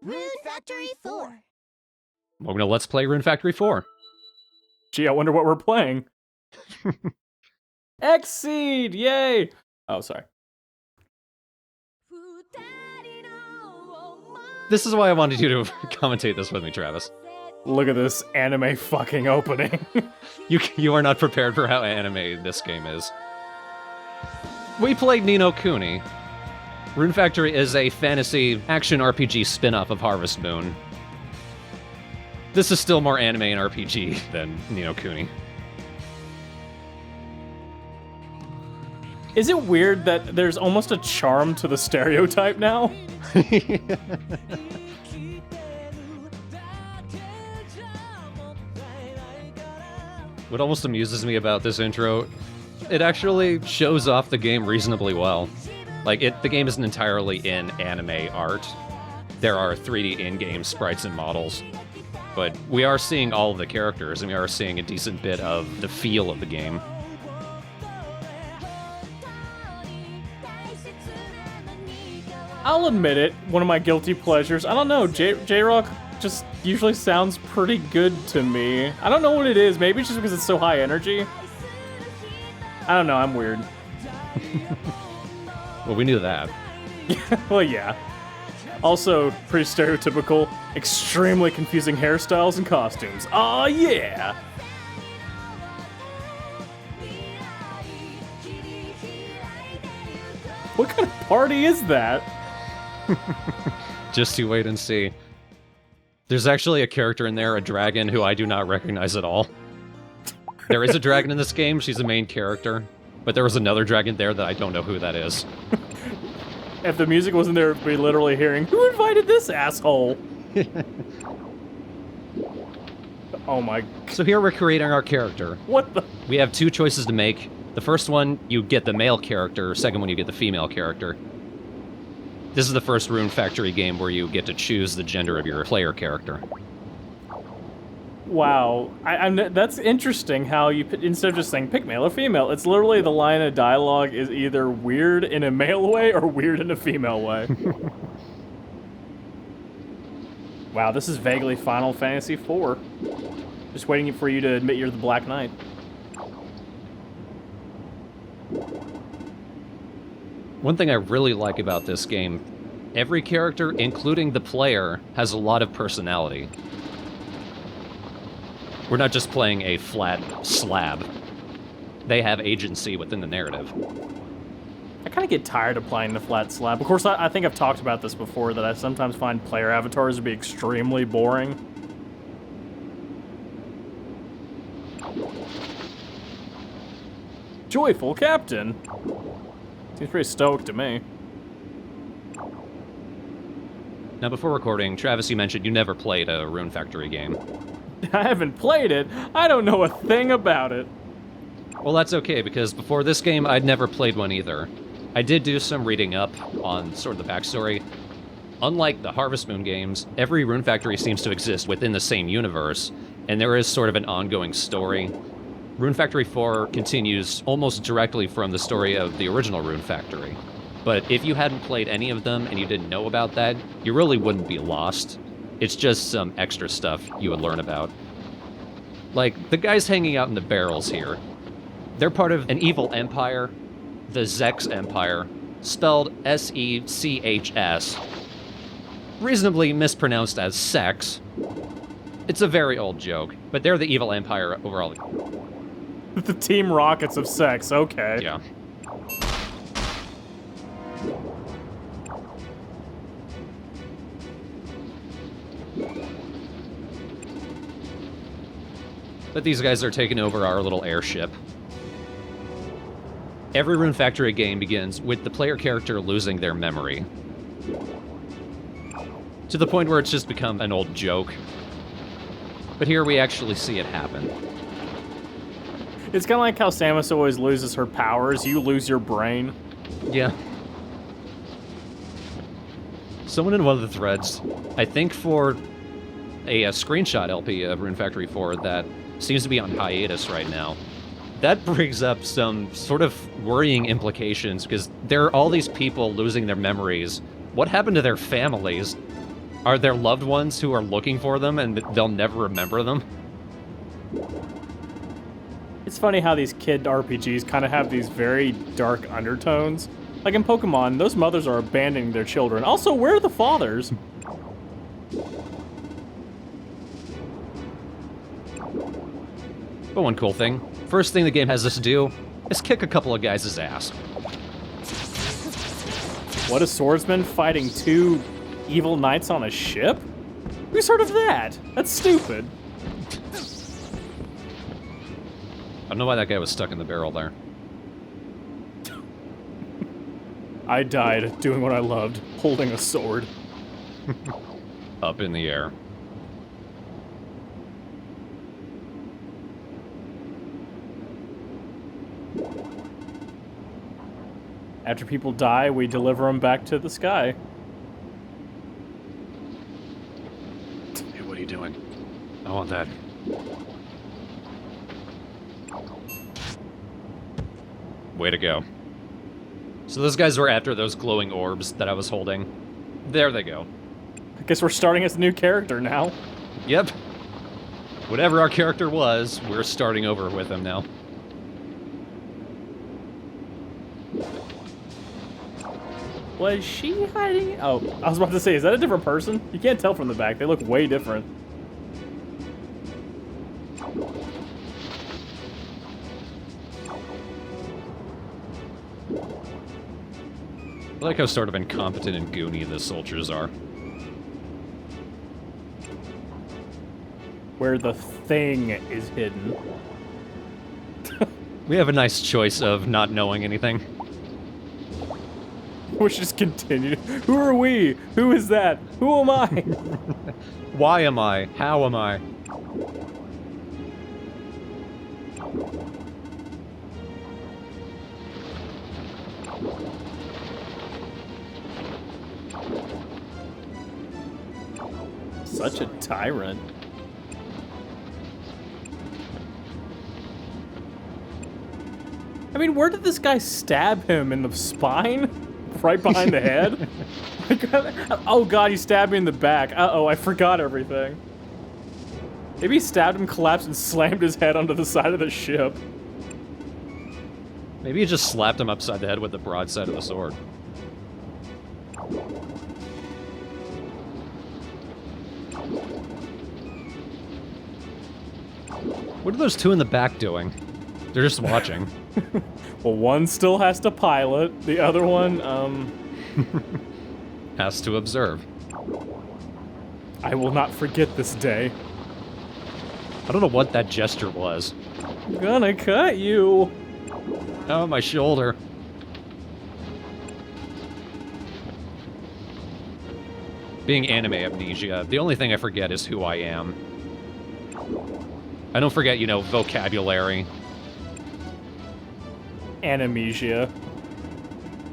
Rune Factory 4. We're gonna let's play Rune Factory 4. Gee, I wonder what we're playing. Exceed! Yay! Oh, sorry. This is why I wanted you to commentate this with me, Travis. Look at this anime fucking opening. You are not prepared for how anime this game is. We played Ni no Kuni. Rune Factory is a fantasy action RPG spin-off of Harvest Moon. This is still more anime and RPG than Ni no Kuni. Is it weird that there's almost a charm to the stereotype now? What almost amuses me about this intro, it actually shows off the game reasonably well. Like, the game isn't entirely in anime art. There are 3D in-game sprites and models. But we are seeing all of the characters, and we are seeing a decent bit of the feel of the game. I'll admit it, one of my guilty pleasures. I don't know, J-Rock just usually sounds pretty good to me. I don't know what it is, maybe it's just because it's so high energy. I don't know, I'm weird. Well, we knew that. Well, yeah. Also, pretty stereotypical, extremely confusing hairstyles and costumes. Aw, yeah! What kind of party is that? Just you wait and see. There's actually a character in there, a dragon, who I do not recognize at all. There is a dragon in this game, she's the main character. But there was another dragon there that I don't know who that is. If the music wasn't there, we'd be literally hearing, who invited this asshole? Oh my... So here we're creating our character. What the... We have two choices to make. The first one, you get the male character. Second one, you get the female character. This is the first Rune Factory game where you get to choose the gender of your player character. Wow, that's interesting how you, instead of just saying pick male or female, it's literally the line of dialogue is either weird in a male way or weird in a female way. Wow, this is vaguely Final Fantasy IV. Just waiting for you to admit you're the Black Knight. One thing I really like about this game, every character, including the player, has a lot of personality. We're not just playing a flat slab. They have agency within the narrative. I kind of get tired of playing the flat slab. Of course, I think I've talked about this before, that I sometimes find player avatars to be extremely boring. Joyful Captain. Seems pretty stoked to me. Now, before recording, Travis, you mentioned you never played a Rune Factory game. I haven't played it. I don't know a thing about it. Well, that's okay, because before this game, I'd never played one either. I did do some reading up on sort of the backstory. Unlike the Harvest Moon games, every Rune Factory seems to exist within the same universe, and there is sort of an ongoing story. Rune Factory 4 continues almost directly from the story of the original Rune Factory. But if you hadn't played any of them and you didn't know about that, you really wouldn't be lost. It's just some extra stuff you would learn about. Like, the guys hanging out in the barrels here. They're part of an evil empire, the Zex Empire, spelled S-E-C-H-S. Reasonably mispronounced as sex. It's a very old joke, but they're the evil empire overall. The Team Rockets of sex, okay. Yeah. But these guys are taking over our little airship. Every Rune Factory game begins with the player character losing their memory. To the point where it's just become an old joke. But here we actually see it happen. It's kind of like how Samus always loses her powers. You lose your brain. Yeah. Someone in one of the threads, I think for a screenshot LP of Rune Factory 4 that seems to be on hiatus right now. That brings up some sort of worrying implications, because there are all these people losing their memories. What happened to their families? Are there loved ones who are looking for them and they'll never remember them? It's funny how these kid RPGs kind of have these very dark undertones. Like in Pokemon, those mothers are abandoning their children. Also, where are the fathers? But one cool thing, first thing the game has us do is kick a couple of guys' ass. What, a swordsman fighting 2 evil knights on a ship? Who's heard of that? That's stupid. I don't know why that guy was stuck in the barrel there. I died doing what I loved, holding a sword. Up in the air. After people die, we deliver them back to the sky. Hey, what are you doing? I want that. Way to go. So those guys were after those glowing orbs that I was holding. There they go. I guess we're starting as a new character now. Yep. Whatever our character was, we're starting over with him now. Was she hiding? Oh, I was about to say, is that a different person? You can't tell from the back. They look way different. I like how sort of incompetent and goony the soldiers are. Where the thing is hidden. We have a nice choice of not knowing anything. We should just continue. Who are we? Who is that? Who am I? Why am I? How am I? Such a tyrant. I mean, where did this guy stab him? In the spine? Right behind the head? Oh god, he stabbed me in the back. Uh-oh, I forgot everything. Maybe he stabbed him, collapsed, and slammed his head onto the side of the ship. Maybe you just slapped him upside the head with the broadside of the sword. What are those two in the back doing? They're just watching. Well, one still has to pilot. The other one, Has to observe. I will not forget this day. I don't know what that gesture was. I'm gonna cut you. Oh, my shoulder. Being anime amnesia, the only thing I forget is who I am. I don't forget, you know, vocabulary. Animesia.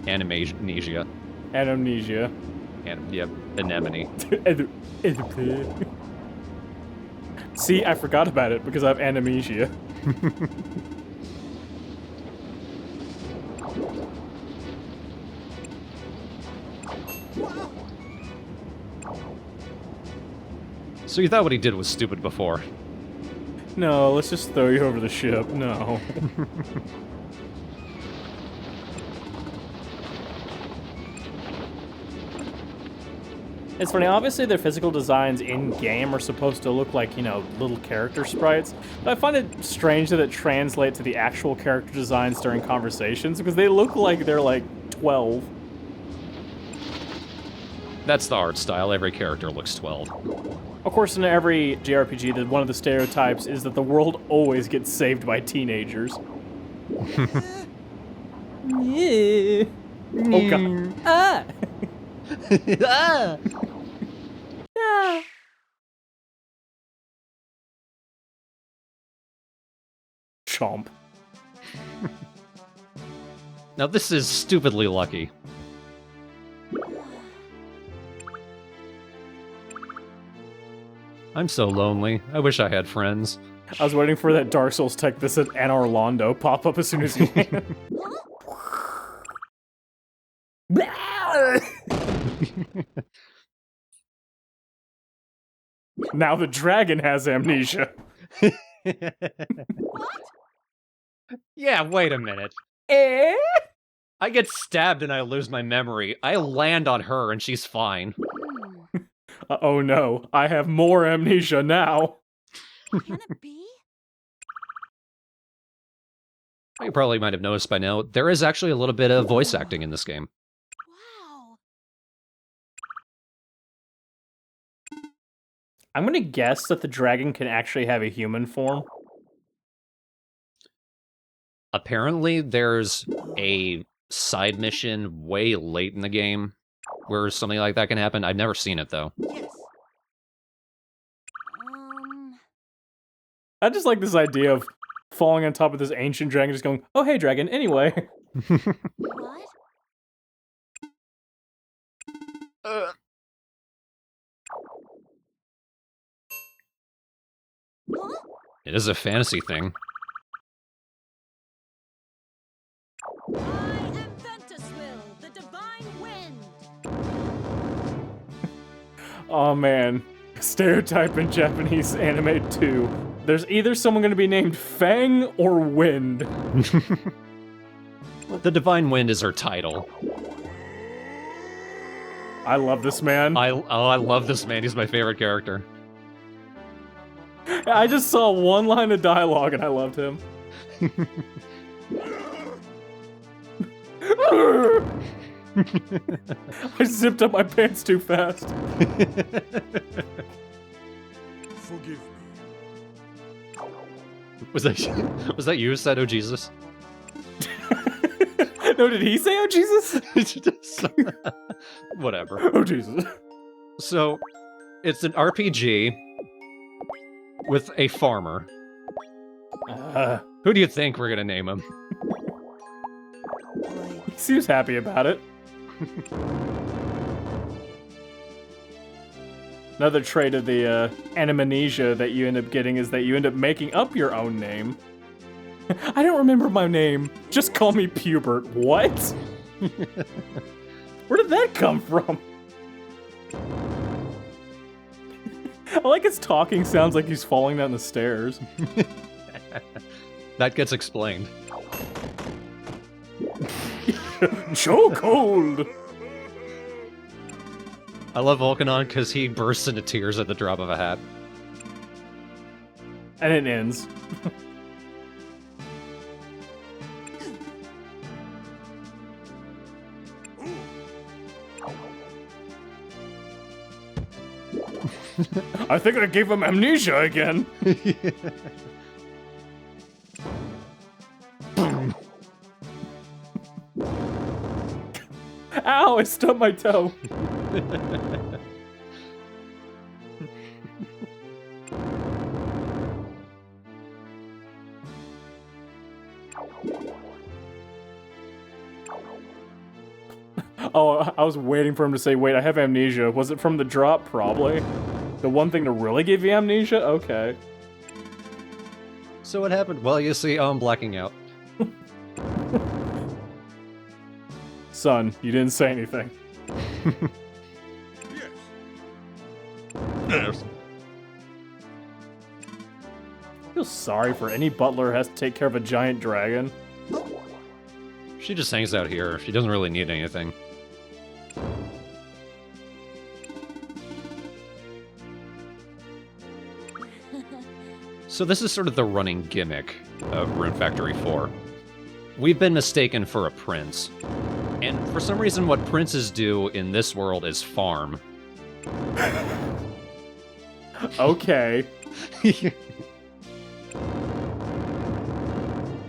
Animenesia. Animesia. Yep, anemone. See, I forgot about it because I have Animesia. So you thought what he did was stupid before. No, let's just throw you over the ship. No. It's funny, obviously their physical designs in-game are supposed to look like, you know, little character sprites, but I find it strange that it translates to the actual character designs during conversations, because they look like they're, like, 12. That's the art style, every character looks 12. Of course, in every JRPG, one of the stereotypes is that the world always gets saved by teenagers. Yeah. Oh god. Ah! Ah! Ah! Chomp. Now this is stupidly lucky. I'm so lonely. I wish I had friends. I was waiting for that Dark Souls tech that said Anor Londo pop up as soon as you land. Now the dragon has amnesia. Yeah, wait a minute. Eh? I get stabbed and I lose my memory. I land on her and she's fine. Oh no, I have more amnesia now. Can it be? You probably might have noticed by now, there is actually a little bit of voice acting in this game. Wow. I'm gonna guess that the dragon can actually have a human form. Apparently, there's a side mission way late in the game where something like that can happen. I've never seen it, though. Yes. I just like this idea of falling on top of this ancient dragon, just going, "Oh hey, dragon." Anyway. What? Huh? It is a fantasy thing. I am Ventuswill, the divine wind. Oh man, stereotype in Japanese anime too. There's either someone going to be named Fang or Wind. The Divine Wind is her title. I love this man. I love this man. He's my favorite character. I just saw one line of dialogue and I loved him. I zipped up my pants too fast. Forgive me. Was that you who said, "Oh Jesus"? No, did he say, "Oh Jesus"? Whatever. Oh Jesus. So, it's an RPG with a farmer. Who do you think we're gonna name him? He seems happy about it. Another trait of the Animenesia that you end up getting is that you end up making up your own name. I don't remember my name. Just call me Pubert. What? Where did that come from? I like his talking sounds like he's falling down the stairs. That gets explained. So cold! I love Volcanon because he bursts into tears at the drop of a hat. And it ends. I think I gave him amnesia again. Ow, I stubbed my toe. Oh, I was waiting for him to say, wait, I have amnesia. Was it from the drop? Probably. The one thing to really give you amnesia? Okay. So what happened? Well, you see, I'm blacking out. Son, you didn't say anything. Yes. Yes. I feel sorry for any butler who has to take care of a giant dragon. She just hangs out here. She doesn't really need anything. So this is sort of the running gimmick of Rune Factory 4. We've been mistaken for a prince. And for some reason, what princes do in this world is farm. Okay.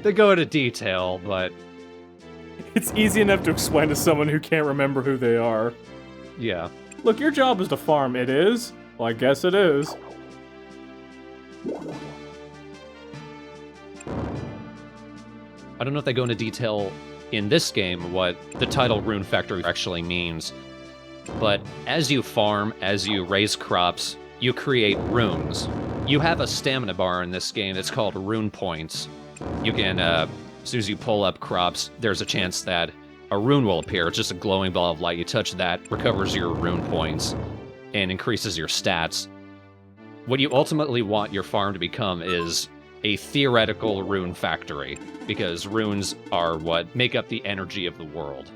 They go into detail, but It's easy enough to explain to someone who can't remember who they are. yeah. Look, your job is to farm. It is? Well, I guess it is. I don't know if they go into detail in this game what the title Rune Factory actually means, but as you farm, as you raise crops, you create runes. You have a stamina bar in this game that's called rune points. You can, as soon as you pull up crops, there's a chance that a rune will appear. It's just a glowing ball of light. You touch that, recovers your rune points, and increases your stats. What you ultimately want your farm to become is a theoretical rune factory, because runes are what make up the energy of the world.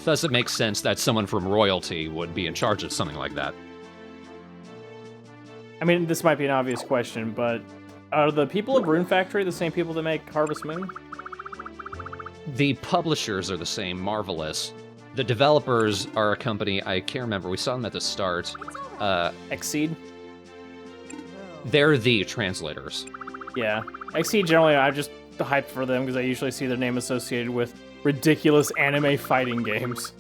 Thus, it makes sense that someone from royalty would be in charge of something like that. I mean, this might be an obvious question, but are the people of Rune Factory the same people that make Harvest Moon? The publishers are the same, Marvelous. The developers are a company, I can't remember, we saw them at the start. Exceed? They're the translators. Yeah. Exceed, generally, I'm just hyped for them because I usually see their name associated with ridiculous anime fighting games.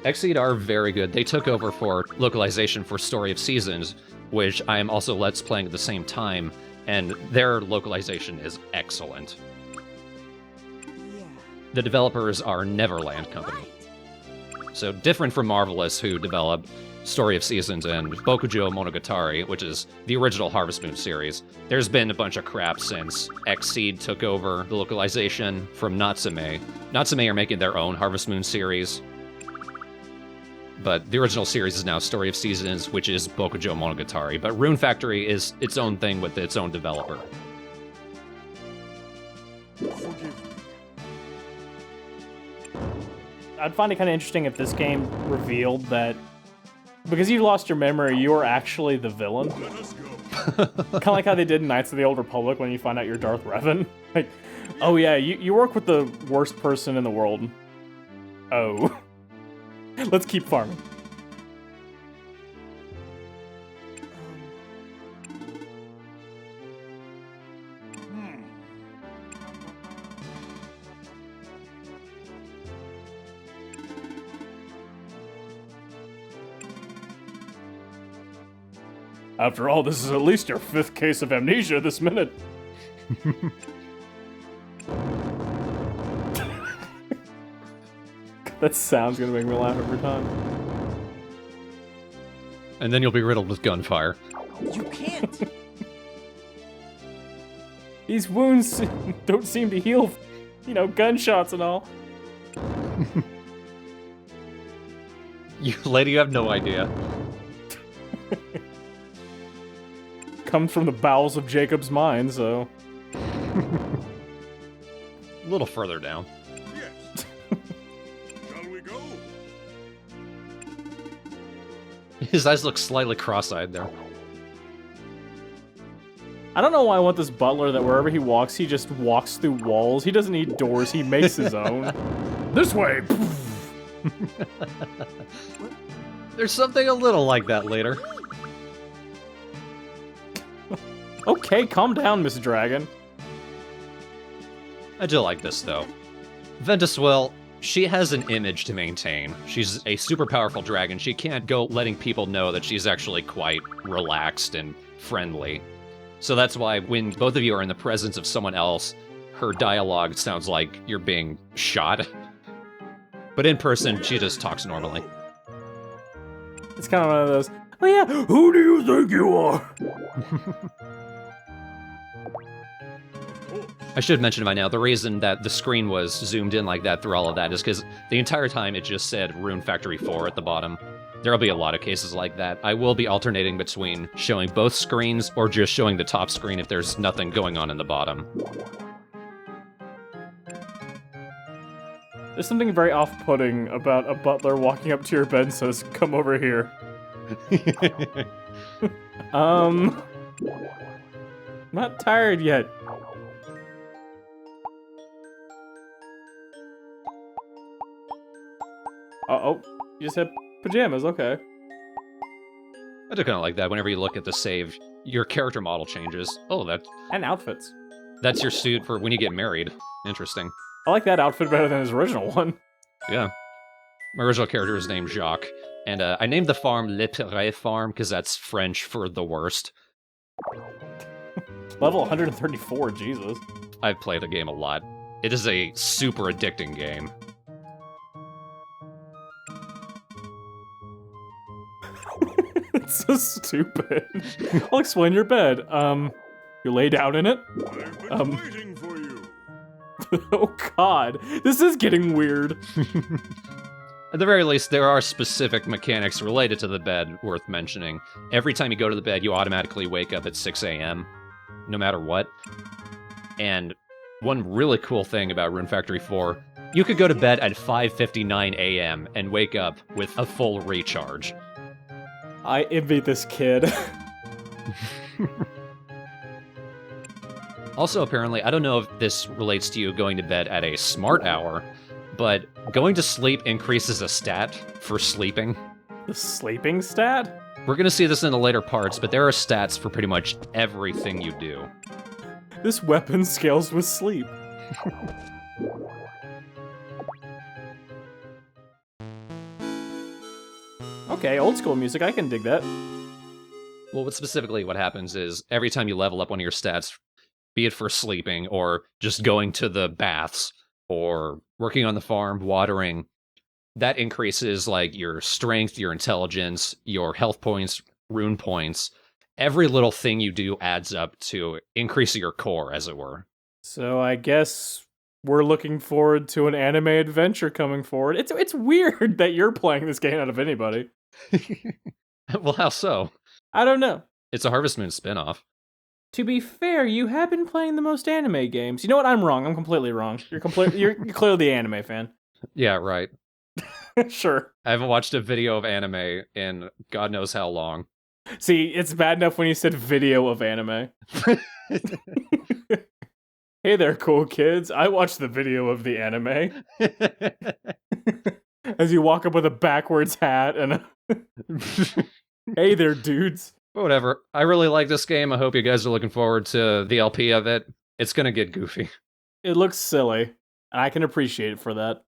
Exceed are very good. They took over for localization for Story of Seasons, which I am also Let's Playing at the same time, and their localization is excellent. The developers are Neverland Company. So different from Marvelous, who developed Story of Seasons and Bokujo Monogatari, which is the original Harvest Moon series. There's been a bunch of crap since Exceed took over the localization from Natsume. Natsume are making their own Harvest Moon series, but the original series is now Story of Seasons, which is Bokujo Monogatari. But Rune Factory is its own thing with its own developer. I'd find it kind of interesting if this game revealed that because you lost your memory, you're actually the villain. Kind of like how they did in Knights of the Old Republic when you find out you're Darth Revan. Like, oh yeah, you work with the worst person in the world. Oh. Let's keep farming. After all, this is at least your 5th case of amnesia this minute. That sound's gonna make me laugh every time. And then you'll be riddled with gunfire. You can't. These wounds don't seem to heal, you know, gunshots and all. You lady, you have no idea. Comes from the bowels of Jacob's mind, so... A little further down. Yes. Shall we go? His eyes look slightly cross-eyed there. I don't know why I want this butler that wherever he walks, he just walks through walls. He doesn't need doors, he makes his own. This way! There's something a little like that later. Okay, calm down, Miss Dragon. I do like this, though. Ventuswell, she has an image to maintain. She's a super powerful dragon. She can't go letting people know that she's actually quite relaxed and friendly. So that's why when both of you are in the presence of someone else, her dialogue sounds like you're being shot. But in person, she just talks normally. It's kind of one of those, oh yeah, who do you think you are? I should mention by now, the reason that the screen was zoomed in like that through all of that is because the entire time it just said Rune Factory 4 at the bottom. There'll be a lot of cases like that. I will be alternating between showing both screens or just showing the top screen if there's nothing going on in the bottom. There's something very off-putting about a butler walking up to your bed and says, come over here. Not tired yet. Uh-oh, you just had pajamas, okay. I do kind of like that. Whenever you look at the save, your character model changes. Oh, And outfits. that's your suit for when you get married. Interesting. I like that outfit better than his original one. Yeah. My original character is named Jacques, and I named the farm Le Pire Farm because that's French for the worst. Level 134, Jesus. I've played the game a lot. It is a super addicting game. It's so stupid. I'll explain your bed. You lay down in it? I've been waiting for you. Oh god, this is getting weird. At the very least, there are specific mechanics related to the bed worth mentioning. Every time you go to the bed, you automatically wake up at 6 a.m., no matter what. And one really cool thing about Rune Factory 4, you could go to bed at 5:59 a.m. and wake up with a full recharge. I envy this kid. Also, apparently, I don't know if this relates to you going to bed at a smart hour, but going to sleep increases a stat for sleeping. The sleeping stat? We're gonna see this in the later parts, but there are stats for pretty much everything you do. This weapon scales with sleep. Okay, old school music, I can dig that. Well, specifically what happens is every time you level up one of your stats, be it for sleeping or just going to the baths or working on the farm, watering, that increases like your strength, your intelligence, your health points, rune points. Every little thing you do adds up to increasing your core, as it were. So I guess we're looking forward to an anime adventure coming forward. It's weird that you're playing this game out of anybody. Well, how so? I don't know. It's a Harvest Moon spinoff. To be fair, you have been playing the most anime games. You know what? I'm wrong. I'm completely wrong. You're clearly the anime fan. Yeah, right. Sure. I haven't watched a video of anime in God knows how long. See, it's bad enough when you said video of anime. Hey there, cool kids. I watched the video of the anime. As you walk up with a backwards hat and a... Hey there, dudes. Whatever. I really like this game. I hope you guys are looking forward to the LP of it. It's gonna get goofy. It looks silly, and I can appreciate it for that.